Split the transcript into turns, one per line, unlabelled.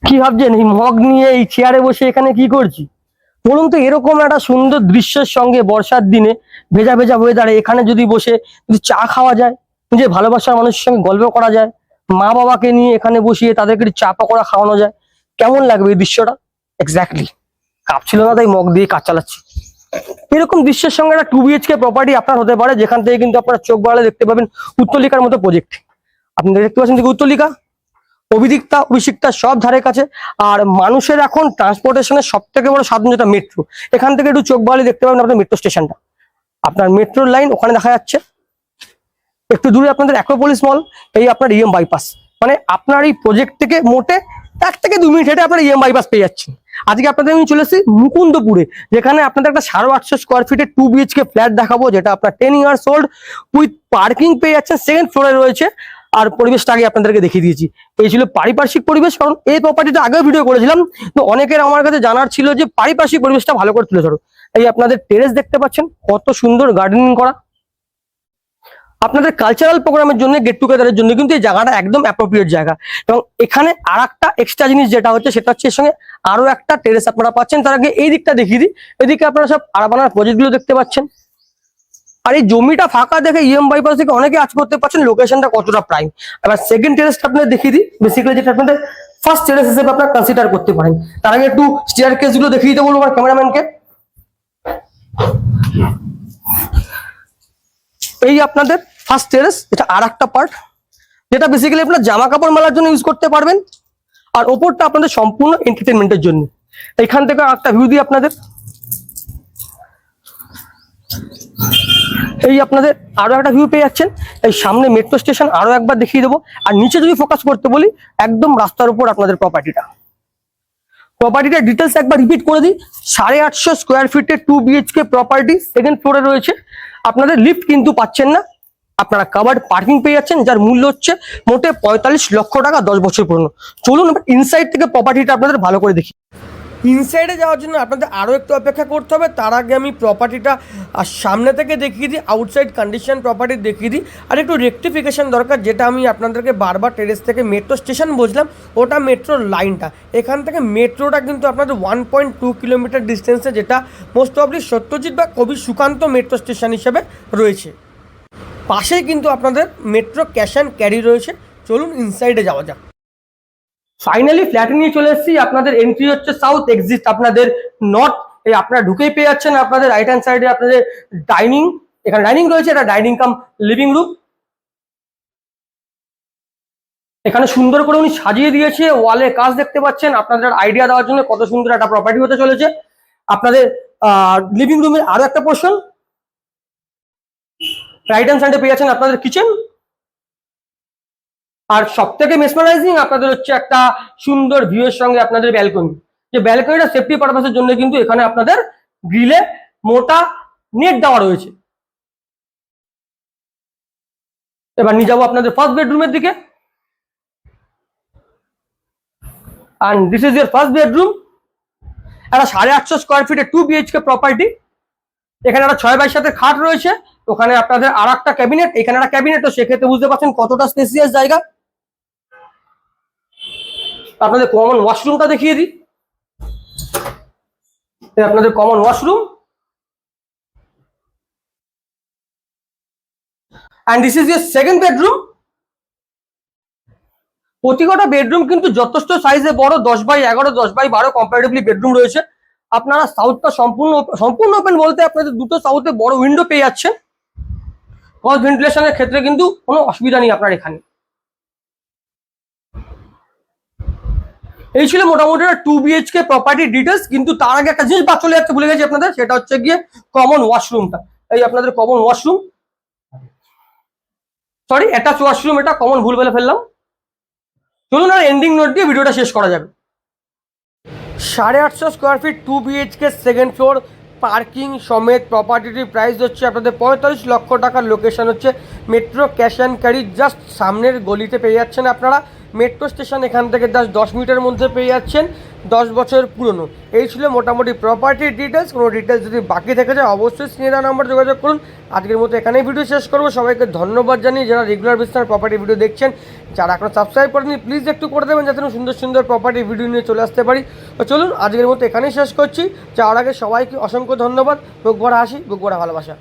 কি ভাবছেন এই মগ নিয়ে এই চেয়ারে বসে এখানে কি করছি? বলুন তো, এরকম একটা সুন্দর দৃশ্যের সঙ্গে বর্ষার দিনে ভেজা ভেজা ওয়েদারে এখানে যদি বসে যদি চা খাওয়া যায়, নিজের ভালোবাসার মানুষের সঙ্গে গল্প করা যায়, মা বাবাকে নিয়ে এখানে বসিয়ে তাদেরকে একটু চা পাকোড়া খাওয়ানো যায়, কেমন লাগবে এই দৃশ্যটা? এক্স্যাক্টলি কাপ ছিল না তাই মগ দিয়ে কাজ চালাচ্ছি। এরকম দৃশ্যের সঙ্গে একটা 2 BHK প্রপার্টি আপনার হতে পারে, যেখান থেকে কিন্তু আপনারা চোখ বাড়ালে দেখতে পাবেন উত্তলিকার মতো প্রজেক্ট। আপনি দেখতে পাচ্ছেন যে উত্তলিকা, অভিদিকতা, অভিষিক্তা সব ধারে কাছে। আর মানুষের এখন ট্রান্সপোর্টেশনের সব থেকে বড় সাধন যেটা মেট্রো, এখান থেকে একটু চোখ বাড়ালে দেখতে পাবেন আপনার মেট্রো স্টেশনটা, আপনার মেট্রোর লাইন ওখানে দেখা যাচ্ছে। একটু দূরে আপনাদের অ্যাক্রোপলিস মল, এই আপনার ইএম বাইপাস, মানে আপনার এই প্রজেক্ট থেকে মোটে 1 থেকে 2 মিনিট হেঁটে আপনার ইএম বাইপাস পেয়ে যাচ্ছেন। আজকে আপনাদের আমি চলে এসেছি মুকুন্দপুরে, যেখানে আপনাদের একটা 850 স্কোয়ার ফিটের 2 BHK ফ্ল্যাট দেখাবো, যেটা আপনার 10 ইয়ার্স ওল্ড উইথ পার্কিং পেয়ে যাচ্ছেন, 2nd ফ্লোরে রয়েছে। আর পরিবেশটা আগে আপনাদেরকে দেখিয়ে দিয়েছি, এই ছিল পারিপার্শ্বিক পরিবেশ। কারণ এই প্রপার্টিটা আগেও ভিডিও করেছিলাম, তো অনেকের আমার কাছে জানার ছিল যে পারিপার্শ্বিক পরিবেশটা ভালো করে তুলে ধরো। এই আপনাদের টেরেস দেখতে পাচ্ছেন, কত সুন্দর গার্ডেনিং করা। আপনাদের কালচারাল প্রোগ্রামের জন্য, গেট টুগেদারের জন্য কিন্তু এই জায়গাটা একদম অ্যাপ্রোপ্রিয়েট জায়গা। এবং এখানে আর একটা এক্সট্রা জিনিস যেটা হচ্ছে, সেটা হচ্ছে এর সঙ্গে আরো একটা টেরেস আপনারা পাচ্ছেন। তার আগে এই দিকটা দেখিয়ে দিই, এদিকে আপনারা সব আরাবানার প্রজেক্টগুলো দেখতে পাচ্ছেন। আর এই জমিটা ফাঁকা দেখে ইএম বাইপাস থেকে অনেকে আজ করতে পারছেন লোকেশনটা কতটা প্রাইম। এবার সেকেন্ড টেরেসটা আপনাদের দেখিয়ে দিই, বেসিক্যালি যেটা আপনাদের ফার্স্ট টেরেস হিসেবে আপনারা কনসিডার করতে পারেন। তার আগে একটু স্টেয়ার কেস গুলো দেখিয়ে দিতে বলবো আমার ক্যামেরাম্যানকে। এই আপনাদের ফার্স্ট টেরেস, এটা আর একটা পার্ট, যেটা বেসিক্যালি আপনার জামা কাপড় মেলার জন্য ইউজ করতে পারবেন। আর ওপরটা আপনাদের সম্পূর্ণ এন্টারটেনমেন্টের জন্য। এখান থেকে একটা ভিউ দিই আপনাদের, এই আপনাদের আরো একটা ভিউ পেয়ে যাচ্ছেন। এই সামনে মেট্রো স্টেশন আরো একবার দেখিয়ে দেবো। আর নিচে যদি ফোকাস করতে বলি, একদম রাস্তার উপর আপনাদের প্রপার্টিটা ডিটেলস একবার রিপিট করে দিই। 850 স্কোয়ার ফিটের 2 BHK প্রপার্টি, 2nd ফ্লোরে রয়েছে। আপনাদের লিফট কিন্তু পাচ্ছেন না, আপনারা কাভার্ড পার্কিং পেয়ে যাচ্ছেন, যার মূল্য হচ্ছে মোটে 45 লক্ষ টাকা, 10 বছর পুরনো। চলুন ইনসাইড থেকে প্রপার্টিটা আপনাদের ভালো করে দেখি। ইনসাইডে যাওয়ার জন্য আপনাদের আরও একটু অপেক্ষা করতে হবে। তার আগে আমি প্রপার্টিটা সামনে থেকে দেখিয়ে দিই, আউটসাইড কন্ডিশন প্রপার্টি দেখিয়ে দিই। আর একটু রেকটিফিকেশন দরকার, যেটা আমি আপনাদেরকে বারবার টেরেস থেকে মেট্রো স্টেশন বুঝলাম, ওটা মেট্রোর লাইনটা। এখান থেকে মেট্রোটা কিন্তু আপনাদের 1.2 কিলোমিটার ডিস্টেন্সে, যেটা মোস্ট অফলি সত্যজিৎ বা কবি সুকান্ত মেট্রো স্টেশন হিসেবে রয়েছে। পাশেই কিন্তু আপনাদের মেট্রো ক্যাশ অ্যান্ড ক্যারি রয়েছে। চলুন ইনসাইডে যাওয়া যাক। ফাইনালি ফ্ল্যাটে নিয়ে চলে এসেছি। আপনাদের এন্ট্রি হচ্ছে সাউথ, এক্সিট আপনাদের নর্থ। এই আপনারা ঢুকেই পেয়ে যাচ্ছেন আপনাদের রাইট হ্যান্ড সাইডে আপনাদের ডাইনিং, এখানে ডাইনিং রয়েছে, এটা ডাইনিং কাম লিভিং রুম। এখানে সুন্দর করে উনি সাজিয়ে দিয়েছে, ওয়ালে কাজ দেখতে পাচ্ছেন, আপনাদের আইডিয়া দেওয়ার জন্য কত সুন্দর একটা প্রপার্টি হতে চলেছে। আপনাদের লিভিং রুমের আরো একটা পোর্শন, রাইট হ্যান্ড সাইডে পেয়ে যাচ্ছেন আপনাদের কিচেন। আর সব থেকে মেসমারাইজিং আপনাদের হচ্ছে একটা সুন্দর ভিউ এর সঙ্গে আপনাদের ব্যালকনি। যে ব্যালকনিটা সেফটি পারপাসের জন্য কিন্তু এখানে আপনাদের গ্রিলে মোটা নেট দেওয়া রয়েছে। এবার নিয়ে যাবো আপনাদের ফার্স্ট বেডরুমের দিকে। and this is your first bedroom, একটা 850 স্কোয়ার ফিটের 2 BHK প্রপার্টি। এখানে একটা 6x7 খাট রয়েছে, ওখানে আপনাদের আর একটা ক্যাবিনেট, এখানে একটা ক্যাবিনেট। তো সেক্ষেত্রে বুঝতে পারছেন কতটা স্পেসিয়াস জায়গা। আপনাদের কমন ওয়াশরুমটা দেখিয়ে দিই, আপনাদের common washroom. and this is your second bedroom। প্রতিটা বেডরুম কিন্তু যথেষ্ট সাইজে বড়, 10x11, 10x12 কম্পারেটিভলি বেডরুম রয়েছে। আপনারা সাউথটা সম্পূর্ণ ওপেন বলতে আপনাদের দুটো সাউথে বড় উইন্ডো পেয়ে যাচ্ছেন। ক্রস ভেন্টিলেশনের ক্ষেত্রে কিন্তু কোনো অসুবিধা নেই আপনার এখানে। এই ছিল মোটামুটি 2 BHK প্রপার্টি ডিটেলস। কিন্তু তার আগে একটা জিনিস বাদ চলে যাচ্ছে, ভুলে গেছি আপনাদের, সেটা হচ্ছে গিয়ে কমন ওয়াশরুমটা। এই আপনাদের common washroom, sorry attach washroom, এটা কমন ভুল বলে ফেললাম। চলুন আর এন্ডিং নোট দিয়ে ভিডিওটা শেষ করা যাবে। 850 square feet 2 BHK 2nd floor parking সমেত প্রপার্টিটির প্রাইস হচ্ছে আপনাদের 45 লক্ষ টাকার। লোকেশন হচ্ছে metro cash and carry, just সামনের গলিতে পেয়ে যাচ্ছেন আপনারা। মেট্রো স্টেশন এখান থেকে 10 মিনিটের মধ্যে পেয়ে যাচ্ছেন, 10 বছর পুরনো। এই ছিল মোটামুটি প্রপার্টির ডিটেলস। কোনো ডিটেলস যদি বাকি থেকে যায় অবশ্যই স্ক্রিনে দেওয়া নাম্বার যোগাযোগ করুন। আজকের মতো এখানেই ভিডিও শেষ করবো। সবাইকে ধন্যবাদ জানিয়ে যারা রেগুলার বেসিসে প্রপার্টি ভিডিও দেখছেন, যারা এখনো সাবস্ক্রাইব করেনি প্লিজ একটু করে দেবেন, যাতে সুন্দর সুন্দর প্রপার্টি ভিডিও নিয়ে চলে আসতে পারি। তো চলুন আজকের মতো এখানেই শেষ করছি। যাওয়ার আগে সবাইকে অসংখ্য ধন্যবাদ। বুক ভরা হাসি, বুক ভরা ভালোবাসা।